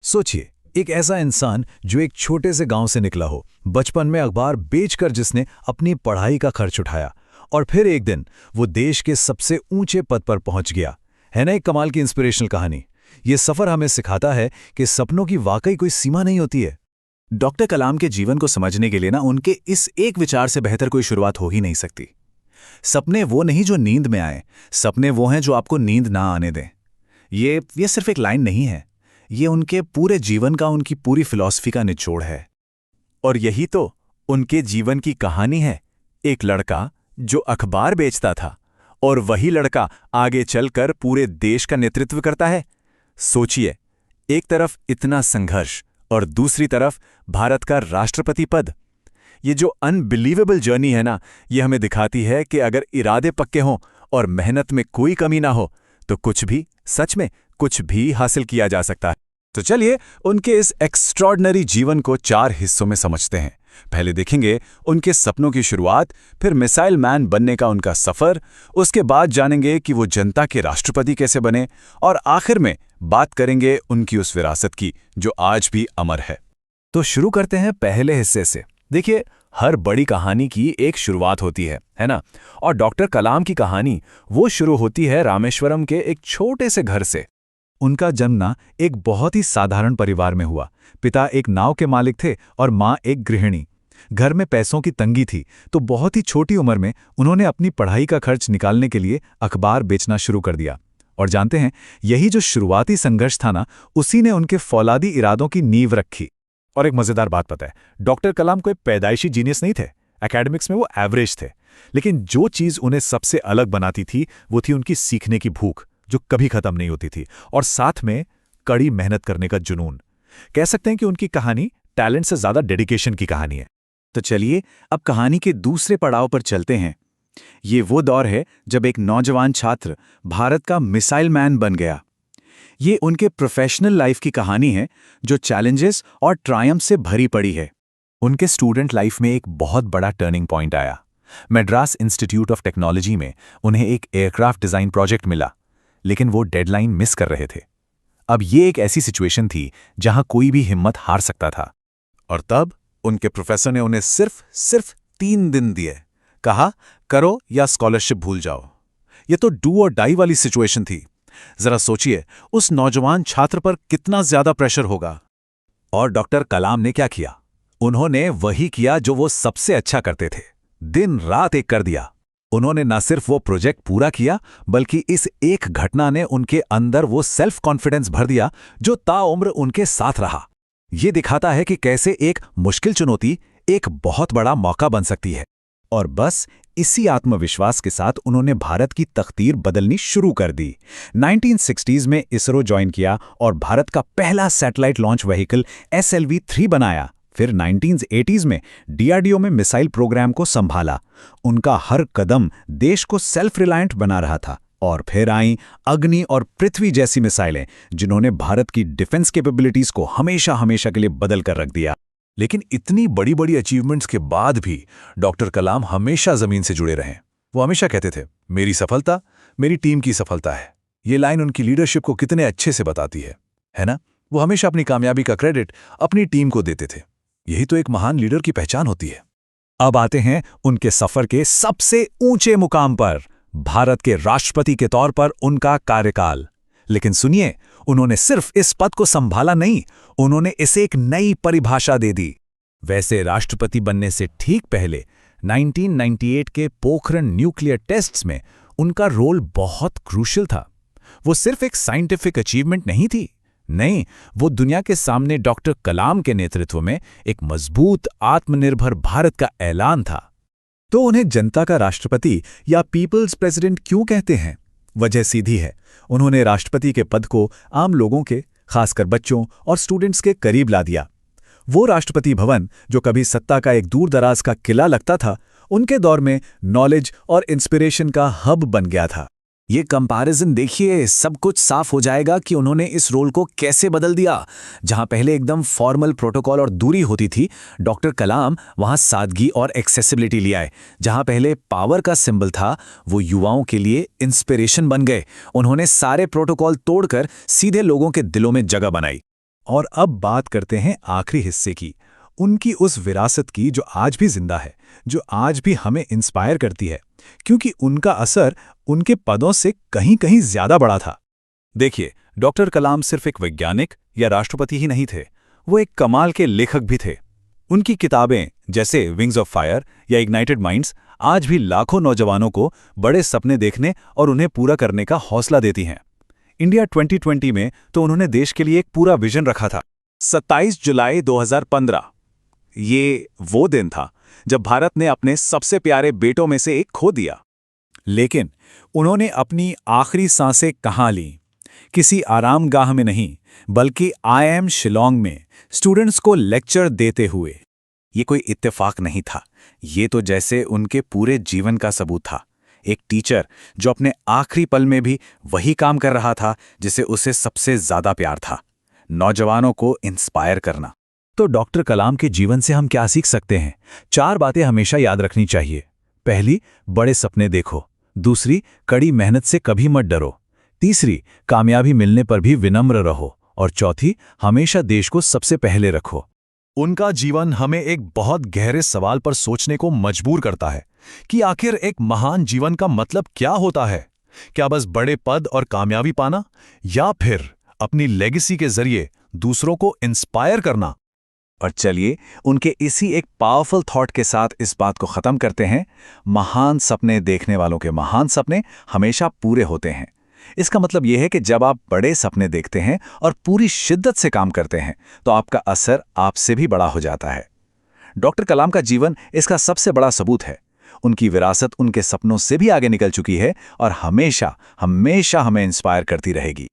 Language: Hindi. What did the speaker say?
सोचिए, एक ऐसा इंसान जो एक छोटे से गांव से निकला हो, बचपन में अखबार बेचकर जिसने अपनी पढ़ाई का खर्च उठाया, और फिर एक दिन वो देश के सबसे ऊंचे पद पर पहुंच गया। है ना एक कमाल की इंस्पिरेशनल कहानी। ये सफर हमें सिखाता है कि सपनों की वाकई कोई सीमा नहीं होती है। डॉक्टर कलाम के जीवन को समझने के लिए उनके इस एक विचार से बेहतर कोई शुरुआत हो ही नहीं सकती। सपने वो नहीं जो नींद में आए, सपने वो हैं जो आपको नींद ना आने दें। ये सिर्फ एक लाइन नहीं है, ये उनके पूरे जीवन का, उनकी पूरी फिलॉसफी का निचोड़ है। और यही तो उनके जीवन की कहानी है। एक लड़का जो अखबार बेचता था, और वही लड़का आगे चलकर पूरे देश का नेतृत्व करता है। सोचिए, एक तरफ इतना संघर्ष और दूसरी तरफ भारत का राष्ट्रपति पद। ये जो अनबिलीवेबल जर्नी है ये हमें दिखाती है कि अगर इरादे पक्के हों और मेहनत में कोई कमी ना हो तो कुछ भी, सच में कुछ भी हासिल किया जा सकता है। तो चलिए उनके इस एक्स्ट्रॉर्डिनरी जीवन को 4 हिस्सों में समझते हैं। पहले देखेंगे उनके सपनों की शुरुआत, फिर मिसाइल मैन बनने का उनका सफर, उसके बाद जानेंगे कि वो जनता के राष्ट्रपति कैसे बने, और आखिर में बात करेंगे उनकी उस विरासत की जो आज भी अमर है। तो शुरू करते हैं पहले हिस्से से। देखिए, हर बड़ी कहानी की एक शुरुआत होती है ना? और डॉक्टर कलाम की कहानी वो शुरू होती है रामेश्वरम के एक छोटे से घर से। उनका जन्म एक बहुत ही साधारण परिवार में हुआ। पिता एक नाव के मालिक थे और माँ एक गृहिणी। घर में पैसों की तंगी थी, तो बहुत ही छोटी उम्र में उन्होंने अपनी पढ़ाई का खर्च निकालने के लिए अखबार बेचना शुरू कर दिया। और जानते हैं, यही जो शुरुआती संघर्ष था उसी ने उनके फौलादी इरादों की नींव रखी। और एक मजेदार बात पता है, डॉक्टर कलाम कोई पैदाइशी जीनियस नहीं थे। एकेडमिक्स में वो एवरेज थे, लेकिन जो चीज उन्हें सबसे अलग बनाती थी वो थी उनकी सीखने की भूख, जो कभी खत्म नहीं होती थी, और साथ में कड़ी मेहनत करने का जुनून। कह सकते हैं कि उनकी कहानी टैलेंट से ज्यादा डेडिकेशन की कहानी है। तो चलिए अब कहानी के दूसरे पड़ाव पर चलते हैं। ये वो दौर है जब एक नौजवान छात्र भारत का मिसाइल मैन बन गया। ये उनके प्रोफेशनल लाइफ की कहानी है जो चैलेंजेस और ट्रायम्फ से भरी पड़ी है। उनके स्टूडेंट लाइफ में एक बहुत बड़ा टर्निंग पॉइंट आया। मद्रास इंस्टीट्यूट ऑफ टेक्नोलॉजी में उन्हें एक एयरक्राफ्ट डिजाइन प्रोजेक्ट मिला, लेकिन वो डेडलाइन मिस कर रहे थे। अब ये एक ऐसी सिचुएशन थी जहां कोई भी हिम्मत हार सकता था। और तब उनके प्रोफेसर ने उन्हें सिर्फ 3 दिन दिए। कहा, करो या स्कॉलरशिप भूल जाओ। ये तो डू और डाई वाली सिचुएशन थी। जरा सोचिए उस नौजवान छात्र पर कितना ज्यादा प्रेशर होगा। और डॉक्टर कलाम ने क्या किया? उन्होंने वही किया जो वो सबसे अच्छा करते थे, दिन रात एक कर दिया। उन्होंने न सिर्फ वो प्रोजेक्ट पूरा किया, बल्कि इस एक घटना ने उनके अंदर वो सेल्फ कॉन्फिडेंस भर दिया जो ताउम्र उनके साथ रहा। ये दिखाता है कि कैसे एक मुश्किल चुनौती एक बहुत बड़ा मौका बन सकती है। और बस इसी आत्मविश्वास के साथ उन्होंने भारत की तकदीर बदलनी शुरू कर दी। 1960s में इसरो ज्वाइन किया और भारत का पहला सैटेलाइट लॉन्च व्हीकल SLV-3 बनाया। फिर 1980s में DRDO में मिसाइल प्रोग्राम को संभाला। उनका हर कदम देश को सेल्फ रिलायंट बना रहा था। और फिर आईं अग्नि और पृथ्वी जैसी मिसाइलें, जिन्होंने भारत की डिफेंस कैपेबिलिटीज को हमेशा हमेशा के लिए बदल कर रख दिया। लेकिन इतनी बड़ी बड़ी अचीवमेंट्स के बाद भी डॉक्टर कलाम हमेशा जमीन से जुड़े रहे। वो हमेशा कहते थे, मेरी सफलता मेरी टीम की सफलता है। ये लाइन उनकी लीडरशिप को कितने अच्छे से बताती है ना? वो हमेशा अपनी कामयाबी का क्रेडिट अपनी टीम को देते थे। यही तो एक महान लीडर की पहचान होती है। अब आते हैं उनके सफर के सबसे ऊंचे मुकाम पर, भारत के राष्ट्रपति के तौर पर उनका कार्यकाल। लेकिन सुनिए, उन्होंने सिर्फ इस पद को संभाला नहीं, उन्होंने इसे एक नई परिभाषा दे दी। वैसे राष्ट्रपति बनने से ठीक पहले 1998 के पोखरण न्यूक्लियर टेस्ट्स में उनका रोल बहुत क्रूशियल था। वो सिर्फ एक साइंटिफिक अचीवमेंट नहीं थी, नहीं, वो दुनिया के सामने डॉक्टर कलाम के नेतृत्व में एक मजबूत आत्मनिर्भर भारत का ऐलान था। तो उन्हें जनता का राष्ट्रपति या पीपल्स प्रेसिडेंट क्यों कहते हैं? वजह सीधी है, उन्होंने राष्ट्रपति के पद को आम लोगों के, खासकर बच्चों और स्टूडेंट्स के करीब ला दिया। वो राष्ट्रपति भवन जो कभी सत्ता का एक दूर दराज का किला लगता था, उनके दौर में नॉलेज और इंस्पिरेशन का हब बन गया था। ये कंपैरिजन देखिए, सब कुछ साफ हो जाएगा कि उन्होंने इस रोल को कैसे बदल दिया। जहां पहले एकदम फॉर्मल प्रोटोकॉल और दूरी होती थी, डॉक्टर कलाम वहां सादगी और एक्सेसिबिलिटी ले आए। जहां पहले पावर का सिंबल था, वो युवाओं के लिए इंस्पिरेशन बन गए। उन्होंने सारे प्रोटोकॉल तोड़कर सीधे लोगों के दिलों में जगह बनाई। और अब बात करते हैं आखिरी हिस्से की, उनकी उस विरासत की जो आज भी जिंदा है, जो आज भी हमें इंस्पायर करती है, क्योंकि उनका असर उनके पदों से कहीं कहीं ज्यादा बड़ा था। देखिए, डॉक्टर कलाम सिर्फ एक वैज्ञानिक या राष्ट्रपति ही नहीं थे, वो एक कमाल के लेखक भी थे। उनकी किताबें जैसे विंग्स ऑफ फायर या इग्नाइटेड माइंड्स आज भी लाखों नौजवानों को बड़े सपने देखने और उन्हें पूरा करने का हौसला देती हैं। इंडिया 2020 में तो उन्होंने देश के लिए एक पूरा विजन रखा था। 27 जुलाई 2015 ये वो दिन था जब भारत ने अपने सबसे प्यारे बेटों में से एक खो दिया। लेकिन उन्होंने अपनी आखिरी सांसें कहाँ लीं? किसी आरामगाह में नहीं, बल्कि IIM शिलोंग में स्टूडेंट्स को लेक्चर देते हुए। ये कोई इत्तेफाक नहीं था, ये तो जैसे उनके पूरे जीवन का सबूत था। एक टीचर जो अपने आखिरी पल में भी वही काम कर रहा था जिसे उसे सबसे ज्यादा प्यार था, नौजवानों को इंस्पायर करना। तो डॉक्टर कलाम के जीवन से हम क्या सीख सकते हैं? 4 बातें हमेशा याद रखनी चाहिए। पहली, बड़े सपने देखो। दूसरी, कड़ी मेहनत से कभी मत डरो। तीसरी, कामयाबी मिलने पर भी विनम्र रहो। और चौथी, हमेशा देश को सबसे पहले रखो। उनका जीवन हमें एक बहुत गहरे सवाल पर सोचने को मजबूर करता है कि आखिर एक महान जीवन का मतलब क्या होता है? क्या बस बड़े पद और कामयाबी पाना, या फिर अपनी लेगेसी के जरिए दूसरों को इंस्पायर करना? और चलिए उनके इसी एक पावरफुल थॉट के साथ इस बात को खत्म करते हैं। महान सपने देखने वालों के महान सपने हमेशा पूरे होते हैं। इसका मतलब यह है कि जब आप बड़े सपने देखते हैं और पूरी शिद्दत से काम करते हैं तो आपका असर आपसे भी बड़ा हो जाता है। डॉक्टर कलाम का जीवन इसका सबसे बड़ा सबूत है। उनकी विरासत उनके सपनों से भी आगे निकल चुकी है और हमेशा हमेशा हमें इंस्पायर करती रहेगी।